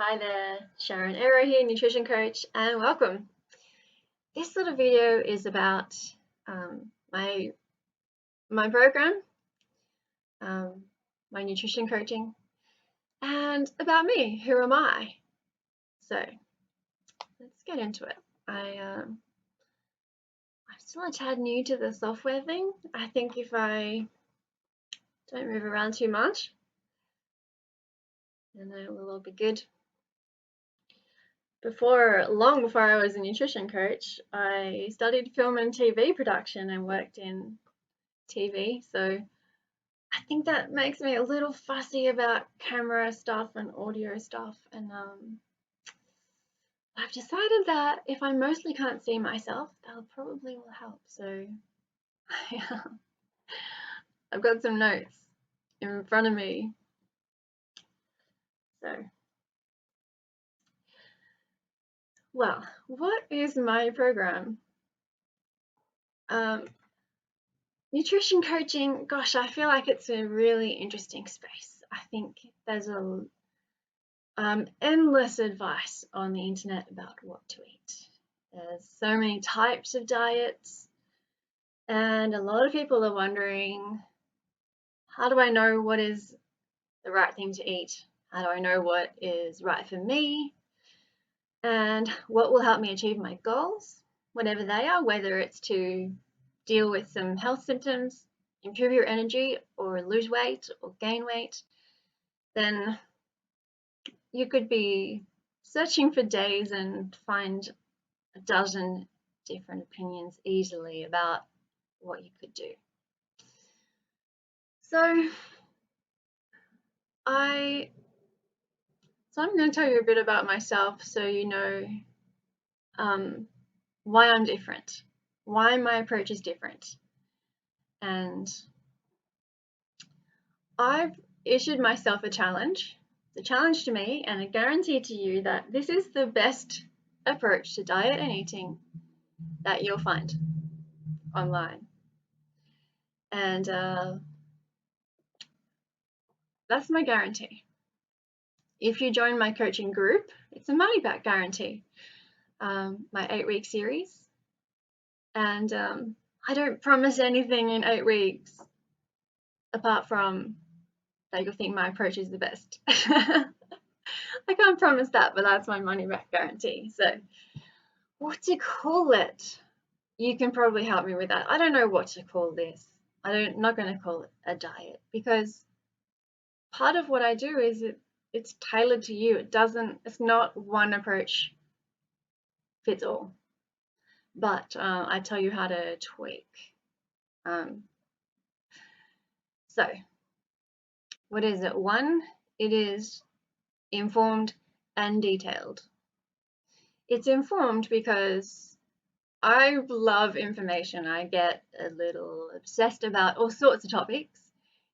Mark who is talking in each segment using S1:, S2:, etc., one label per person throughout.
S1: Hi there, Sharon Ereaux here, nutrition coach, and welcome. This little video is about my program, um, my nutrition coaching, and about me. Who am I? So let's get into it. I'm still a tad new to the software thing. I think if I don't move around too much, then it will all be good. Long before I was a nutrition coach, I studied film and TV production and worked in TV. So I think that makes me a little fussy about camera stuff and audio stuff. And I've decided that if I mostly can't see myself, that probably will help. So yeah, I've got some notes in front of me. So, well, what is my program? Nutrition coaching, gosh, I feel like it's a really interesting space. I think there's a endless advice on the internet about what to eat. There's so many types of diets, and a lot of people are wondering, how do I know what is the right thing to eat? How do I know what is right for me? And what will help me achieve my goals, whatever they are, whether it's to deal with some health symptoms, improve your energy, or lose weight or gain weight, then you could be searching for days and find a dozen different opinions easily about what you could do. So I'm going to tell you a bit about myself so you know why I'm different, why my approach is different. And I've issued myself a challenge. It's a challenge to me and a guarantee to you that this is the best approach to diet and eating that you'll find online. And that's my guarantee. If you join my coaching group, it's a money back guarantee. My 8-week series. And I don't promise anything in 8 weeks apart from that you'll think my approach is the best. I can't promise that, but that's my money back guarantee. So, what to call it? You can probably help me with that. I don't know what to call this. I'm not going to call it a diet because part of what I do is it's tailored to you. It's not one approach fits all. But I tell you how to tweak. So, what is it? One, it is informed and detailed. It's informed because I love information. I get a little obsessed about all sorts of topics.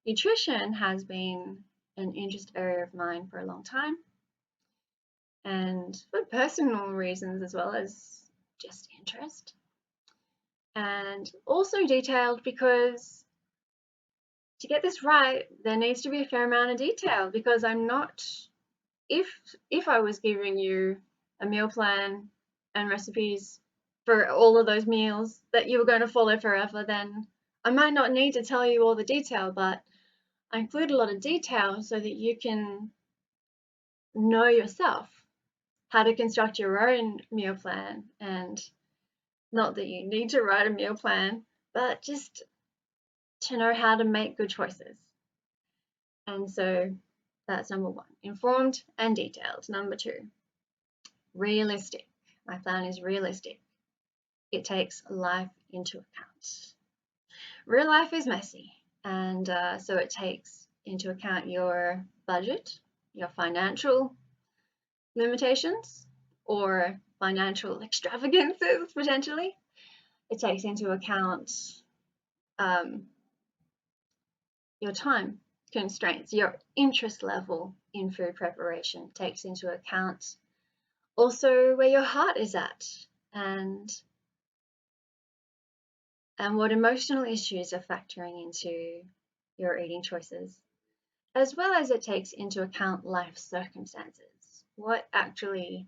S1: Nutrition has been an interest area of mine for a long time, and for personal reasons as well as just interest. And also detailed because to get this right, there needs to be a fair amount of detail because I'm not, if I was giving you a meal plan and recipes for all of those meals that you were going to follow forever, then I might not need to tell you all the detail, but I include a lot of detail so that you can know yourself how to construct your own meal plan. And not that you need to write a meal plan, but just to know how to make good choices. And so that's number one, informed and detailed. Number two, realistic. My plan is realistic. It takes life into account. Real life is messy, and so it takes into account your budget, your financial limitations, or financial extravagances potentially. It takes into account your time constraints, your interest level in food preparation takes into account also where your heart is at and what emotional issues are factoring into your eating choices, as well as it takes into account life circumstances. what actually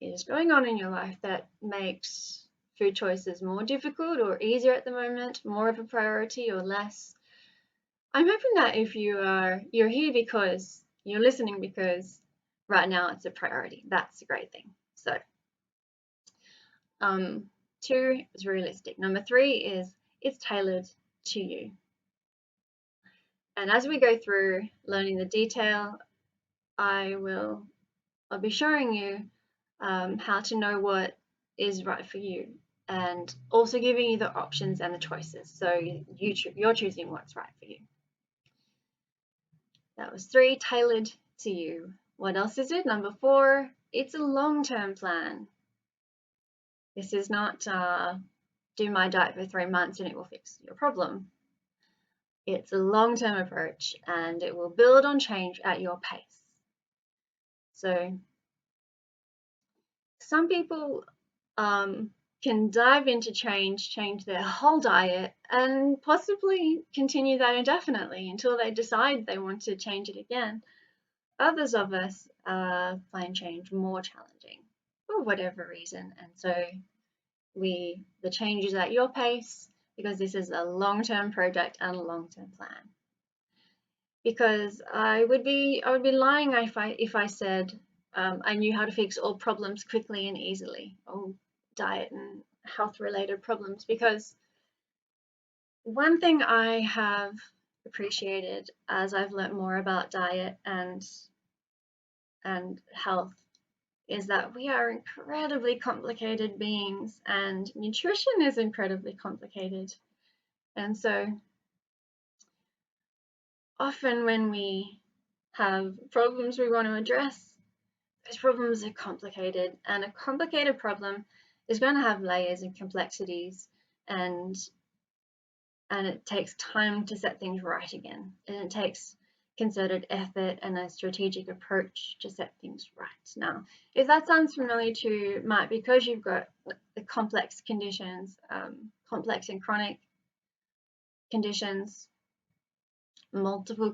S1: is going on in your life that makes food choices more difficult or easier at the moment, more of a priority or less. I'm hoping that if you're here because you're listening because right now it's a priority. That's a great thing. So 2 is realistic. Number 3 is it's tailored to you. And as we go through learning the detail, I'll be showing you how to know what is right for you, and also giving you the options and the choices. So you're choosing what's right for you. That was 3, tailored to you. What else is it? Number 4, it's a long-term plan. This is not do my diet for 3 months and it will fix your problem. It's a long-term approach and it will build on change at your pace. So some people can dive into change their whole diet, and possibly continue that indefinitely until they decide they want to change it again. Others of us find change more challenging for whatever reason, and so the change is at your pace because this is a long-term project and a long-term plan. Because I would be lying if I said I knew how to fix all problems quickly and easily, all diet and health related problems, because one thing I have appreciated as I've learnt more about diet and health is that we are incredibly complicated beings, and nutrition is incredibly complicated. And so often when we have problems we want to address, those problems are complicated, and a complicated problem is going to have layers and complexities, and it takes time to set things right again, and it takes concerted effort and a strategic approach to set things right. Now, if that sounds familiar to you, it might because you've got the complex conditions, complex and chronic conditions, multiple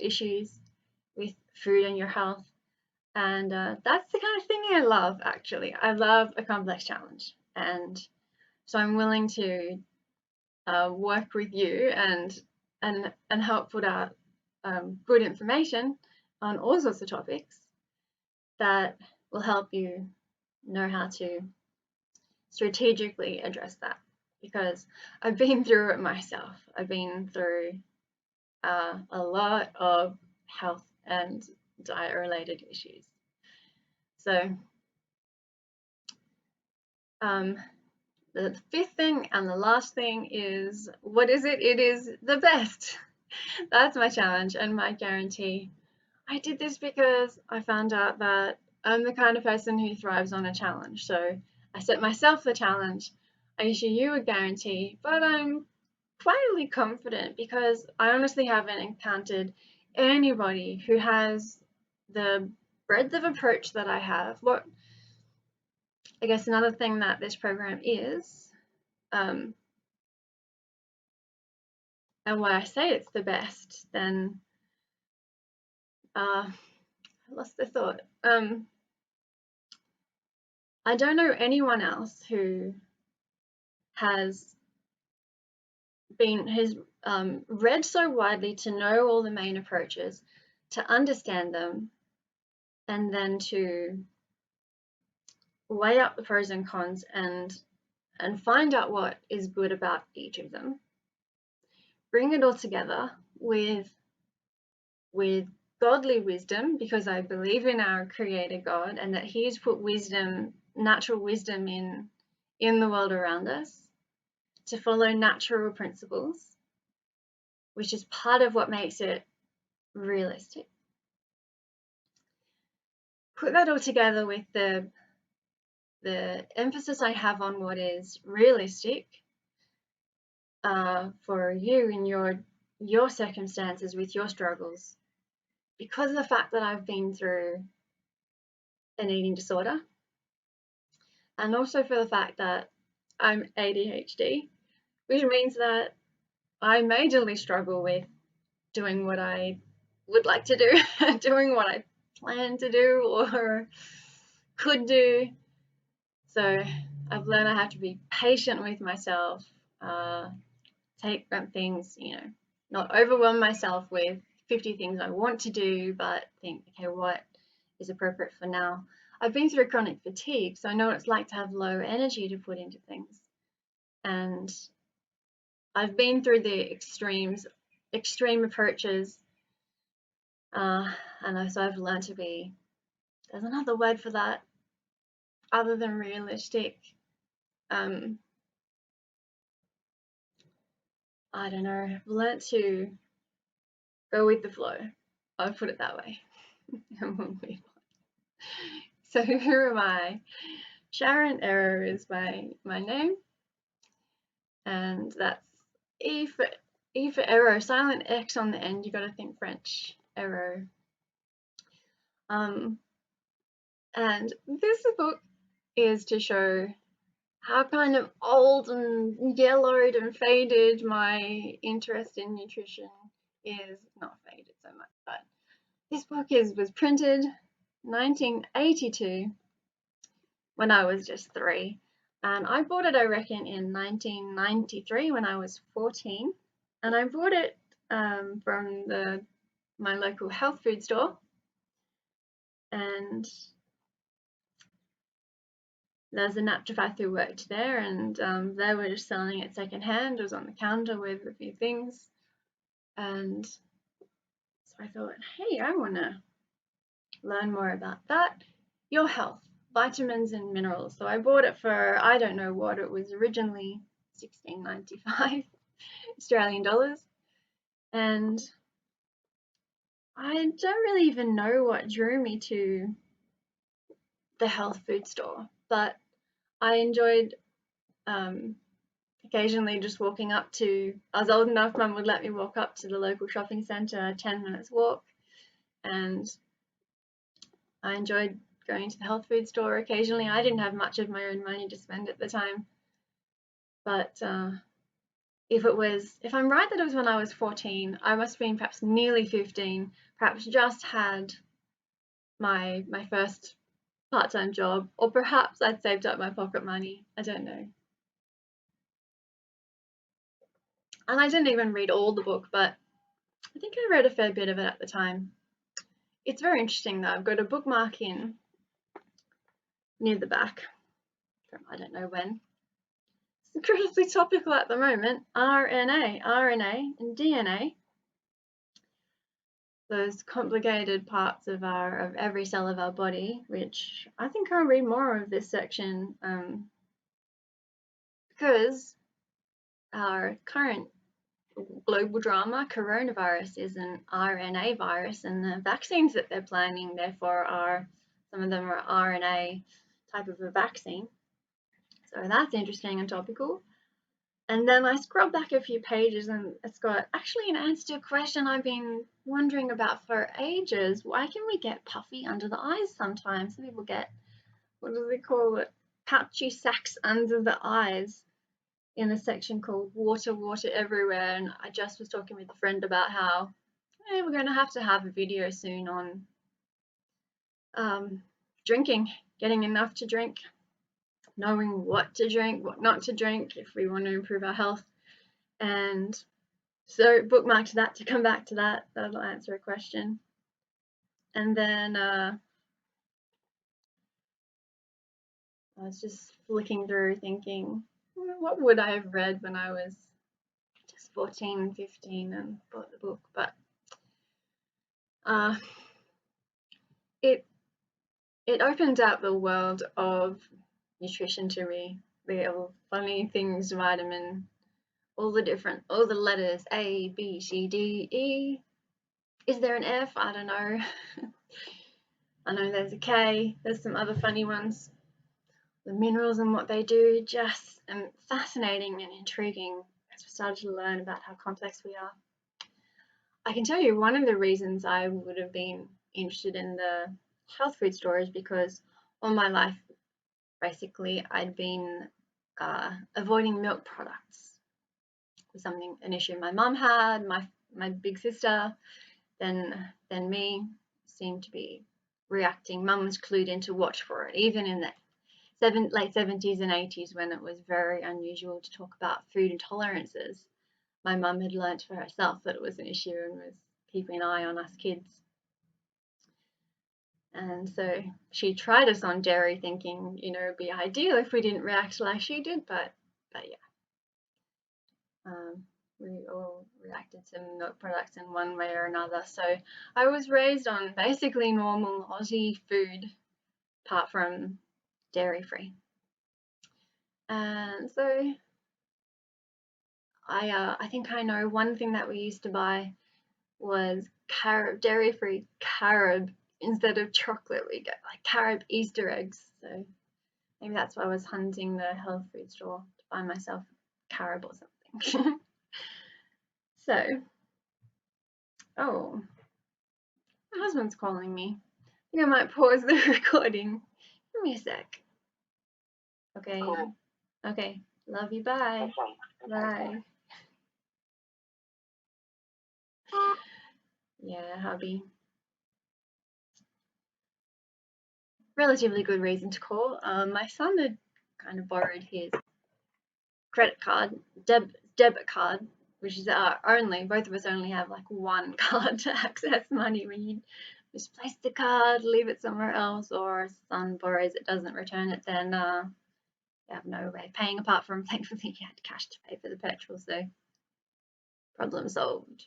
S1: issues with food and your health. And that's the kind of thing I love, actually. I love a complex challenge. And so I'm willing to work with you and help put out good information on all sorts of topics that will help you know how to strategically address that. Because I've been through it myself. I've been through a lot of health and diet related issues. So the 5th thing and the last thing is, what is it? It is the best. That's my challenge and my guarantee. I did this because I found out that I'm the kind of person who thrives on a challenge. So I set myself the challenge. I issue you a guarantee, but I'm quietly confident because I honestly haven't encountered anybody who has the breadth of approach that I have. What I guess another thing that this program is, and why I say it's the best, then I lost the thought. I don't know anyone else who has read so widely to know all the main approaches, to understand them, and then to weigh up the pros and cons and find out what is good about each of them. Bring it all together with godly wisdom, because I believe in our Creator God and that He's put wisdom, natural wisdom in the world around us to follow natural principles, which is part of what makes it realistic. Put that all together with the emphasis I have on what is realistic for you in your circumstances with your struggles, because of the fact that I've been through an eating disorder, and also for the fact that I'm ADHD, which means that I majorly struggle with doing what I would like to do, doing what I plan to do or could do. So I've learned I have to be patient with myself, take things, not overwhelm myself with 50 things I want to do, but think, okay, what is appropriate for now? I've been through chronic fatigue, so I know what it's like to have low energy to put into things. And I've been through the extreme approaches, and so I've learned to be, there's another word for that other than realistic. I don't know, I've learned to go with the flow. I'll put it that way. So who am I? Sharon Ereaux is my name, and that's E for Ereaux, silent X on the end. You got to think French. Ereaux. And this book is to show how kind of old and yellowed and faded my interest in nutrition is. Not faded so much, but this book was printed 1982 when I was just 3, and I bought it, I reckon, in 1993 when I was 14, and I bought it from my local health food store, and there's a naturopath who worked there, and they were just selling it secondhand. It was on the counter with a few things, and so I thought, hey, I want to learn more about that. Your health, vitamins and minerals. So I bought it for, I don't know what, it was originally $16.95 Australian dollars, and I don't really even know what drew me to the health food store, but I enjoyed occasionally just walking up to, I was old enough, Mum would let me walk up to the local shopping centre, 10 minutes walk, and I enjoyed going to the health food store occasionally. I didn't have much of my own money to spend at the time, but if I'm right that it was when I was 14, I must have been perhaps nearly 15, perhaps just had my first part-time job, or perhaps I'd saved up my pocket money. I don't know. And I didn't even read all the book, but I think I read a fair bit of it at the time. It's very interesting though. I've got a bookmark in near the back from I don't know when. It's incredibly topical at the moment. RNA and DNA. Those complicated parts of every cell of our body, which I think I'll read more of this section because our current global drama, coronavirus, is an RNA virus, and the vaccines that they're planning, therefore, some of them are RNA type of a vaccine. So that's interesting and topical. And then I scroll back a few pages and it's got actually an answer to a question I've been wondering about for ages. Why can we get puffy under the eyes sometimes? Some people get, what do they call it? Pouchy sacs under the eyes in a section called Water Everywhere. And I just was talking with a friend about how we're going to have a video soon on drinking, getting enough to drink, knowing what to drink, what not to drink if we want to improve our health. And so bookmarked that to come back to that. That'll answer a question. And then I was just flicking through thinking, what would I have read when I was just 14 and 15 and bought the book? But it opened up the world of nutrition to me. The funny things, vitamin, all the letters, A, B, C, D, E. Is there an F? I don't know. I know there's a K. There's some other funny ones. The minerals and what they do, just fascinating and intriguing as we started to learn about how complex we are. I can tell you one of the reasons I would have been interested in the health food store is because all my life, basically, I'd been avoiding milk products. It was an issue my mum had, my big sister, then me seemed to be reacting. Mum was clued in to watch for it, even in the late 70s and 80s when it was very unusual to talk about food intolerances. My mum had learnt for herself that it was an issue and was keeping an eye on us kids. And so she tried us on dairy, thinking, it'd be ideal if we didn't react like she did, but yeah. We all reacted to milk products in one way or another. So I was raised on basically normal Aussie food, apart from dairy-free. And so I think I know one thing that we used to buy was dairy-free carob instead of chocolate. We get like carob Easter eggs. So maybe that's why I was hunting the health food store to find myself carob or something. So, oh, my husband's calling me. I think I might pause the recording. Give me a sec. Okay. Cool. Okay. Love you. Bye. Bye. Yeah, hubby. Relatively good reason to call. My son had kind of borrowed his credit card, debit card, which is our only. Both of us only have like one card to access money. When you misplace the card, leave it somewhere else, or son borrows it, doesn't return it, then you have no way of paying apart from, thankfully, he had cash to pay for the petrol, so problem solved.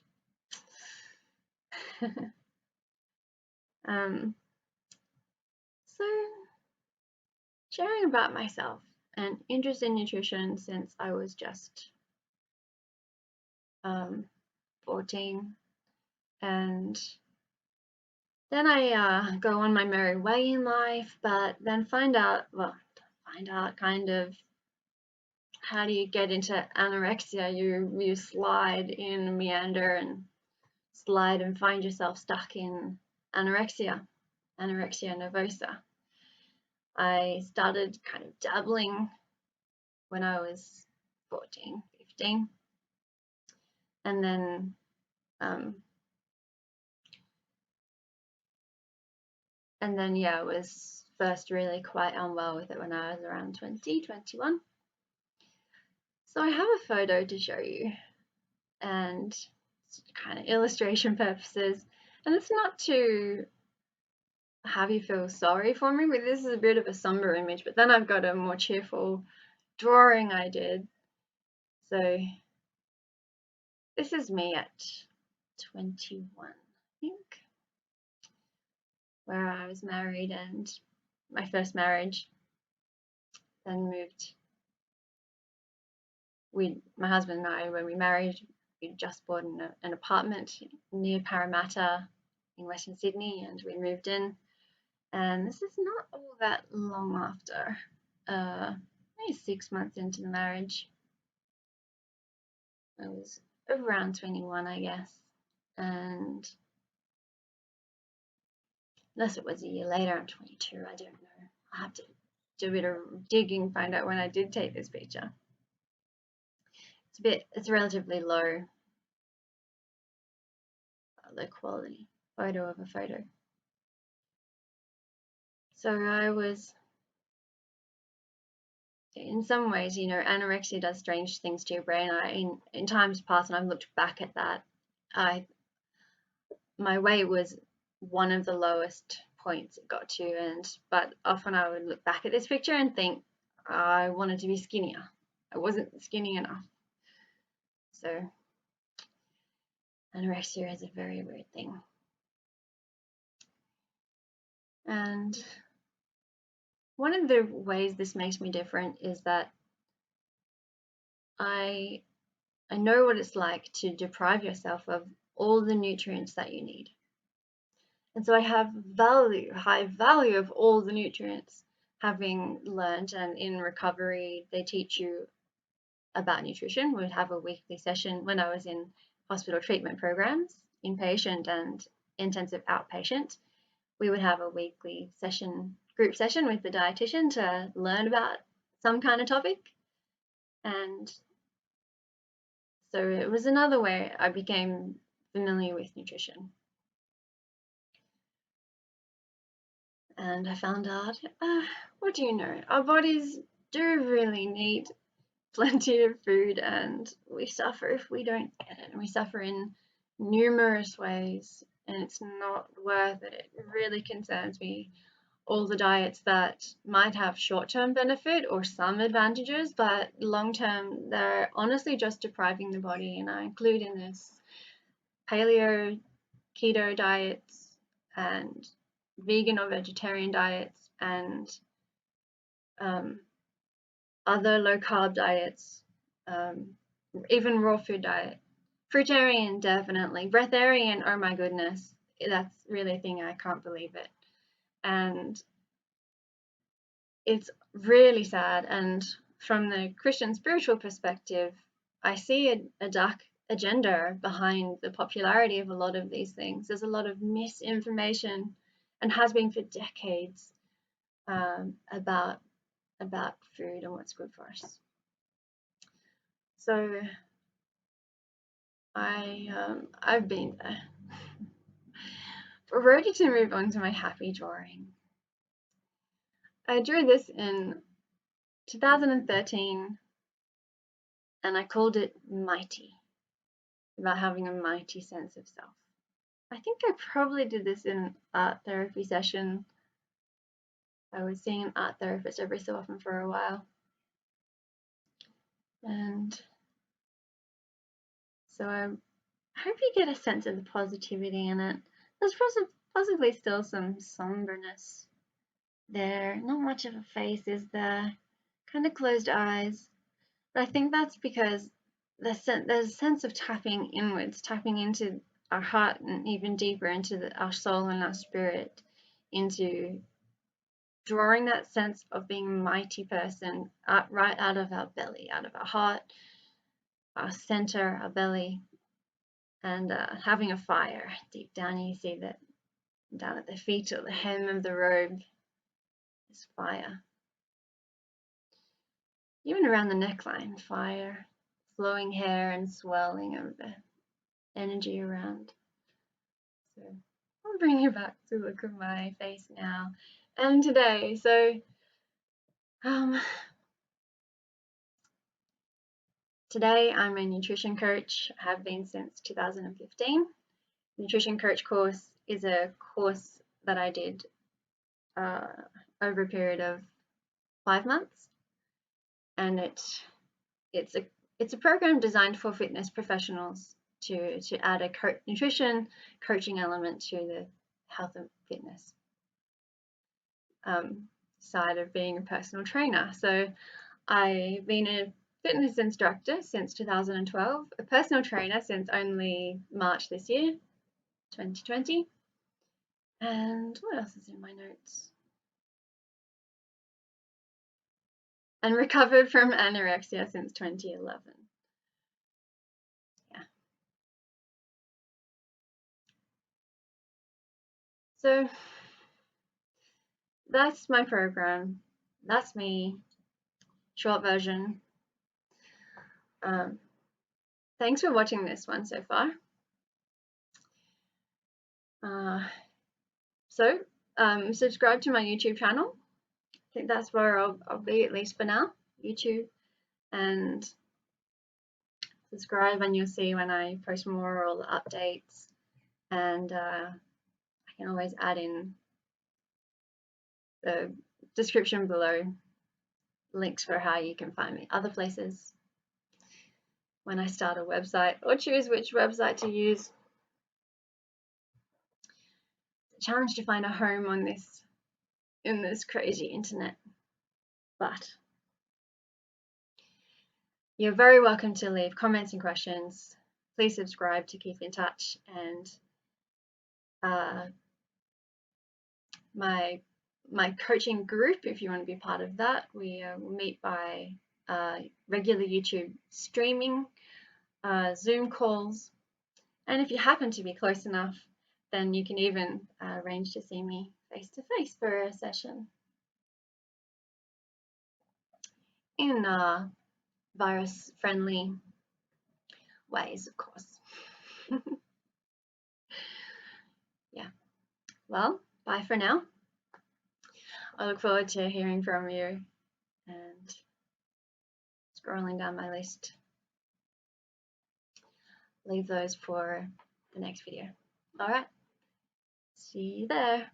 S1: So, sharing about myself and interest in nutrition since I was just 14, and then I go on my merry way in life, but then find out kind of how do you get into anorexia. You slide in, meander and slide and find yourself stuck in anorexia nervosa. I started kind of dabbling when I was 14, 15, and then yeah, I was first really quite unwell with it when I was around 20, 21. So I have a photo to show you, and kind of illustration purposes, and it's not to have you feel sorry for me, but this is a bit of a somber image, but then I've got a more cheerful drawing I did. So this is me at 21, I think, where I was married, and my first marriage, then moved. My husband and I, when we married, we just bought an apartment near Parramatta in Western Sydney, and we moved in. And this is not all that long after, maybe 6 months into the marriage. I was around 21, I guess, and unless it was a year later, I'm 22, I don't know. I'll have to do a bit of digging, find out when I did take this picture. It's relatively low quality photo of a photo. So I was, in some ways, anorexia does strange things to your brain. In times past, and I've looked back at that, my weight was one of the lowest points it got to, but often I would look back at this picture and think I wanted to be skinnier. I wasn't skinny enough. So anorexia is a very weird thing. And one of the ways this makes me different is that I know what it's like to deprive yourself of all the nutrients that you need. And so I have high value of all the nutrients, having learned, and in recovery, they teach you about nutrition. We'd have a weekly session when I was in hospital treatment programs, inpatient and intensive outpatient. We would have a weekly group session with the dietitian to learn about some kind of topic. And so it was another way I became familiar with nutrition. And I found out, what do you know? Our bodies do really need plenty of food, and we suffer if we don't get it. And we suffer in numerous ways, and it's not worth it. It really concerns me. All the diets that might have short-term benefit or some advantages, but long-term, they're honestly just depriving the body. And I include in this paleo, keto diets, and vegan or vegetarian diets, and other low-carb diets, even raw food diet. Fruitarian, definitely. Breatharian, oh my goodness, that's really a thing. I can't believe it. And it's really sad. And from the Christian spiritual perspective, I see a dark agenda behind the popularity of a lot of these things. There's a lot of misinformation, and has been for decades, about food and what's good for us. So I've been there. We're ready to move on to my happy drawing. I drew this in 2013, and I called it Mighty, about having a mighty sense of self. I think I probably did this in an art therapy session. I was seeing an art therapist every so often for a while. And so I hope you get a sense of the positivity in it. There's possibly still some somberness there. Not much of a face, is there? Kind of closed eyes. But I think that's because there's a sense of tapping inwards, tapping into our heart and even deeper into our soul and our spirit, into drawing that sense of being a mighty person right out of our belly, out of our heart, our center, our belly, and having a fire deep down. You see that down at the feet or the hem of the robe is fire. Even around the neckline, fire, flowing hair and swelling of the energy around. So I'll bring you back to look at my face now and today. So today I'm a nutrition coach. I have been since 2015. Nutrition coach course is a course that I did over a period of 5 months, and it's a program designed for fitness professionals to add a nutrition coaching element to the health and fitness side of being a personal trainer. So I've been a fitness instructor since 2012, a personal trainer since only March this year, 2020. And what else is in my notes? And recovered from anorexia since 2011. Yeah. So that's my program. That's me. Short version. Thanks for watching this one so far. Subscribe to my YouTube channel. I think that's where I'll be, at least for now. YouTube, and subscribe, and you'll see when I post more, all the updates. And I can always add in the description below links for how you can find me other places when I start a website or choose which website to use. It's a challenge to find a home on this, in this crazy internet, but you're very welcome to leave comments and questions. Please subscribe to keep in touch, and my coaching group, if you want to be part of that, we meet by regular YouTube streaming, Zoom calls, and if you happen to be close enough, then you can even arrange to see me face to face for a session in virus friendly ways, of course. Yeah, well, bye for now. I look forward to hearing from you and scrolling down my list. Leave those for the next video. All right, see you there.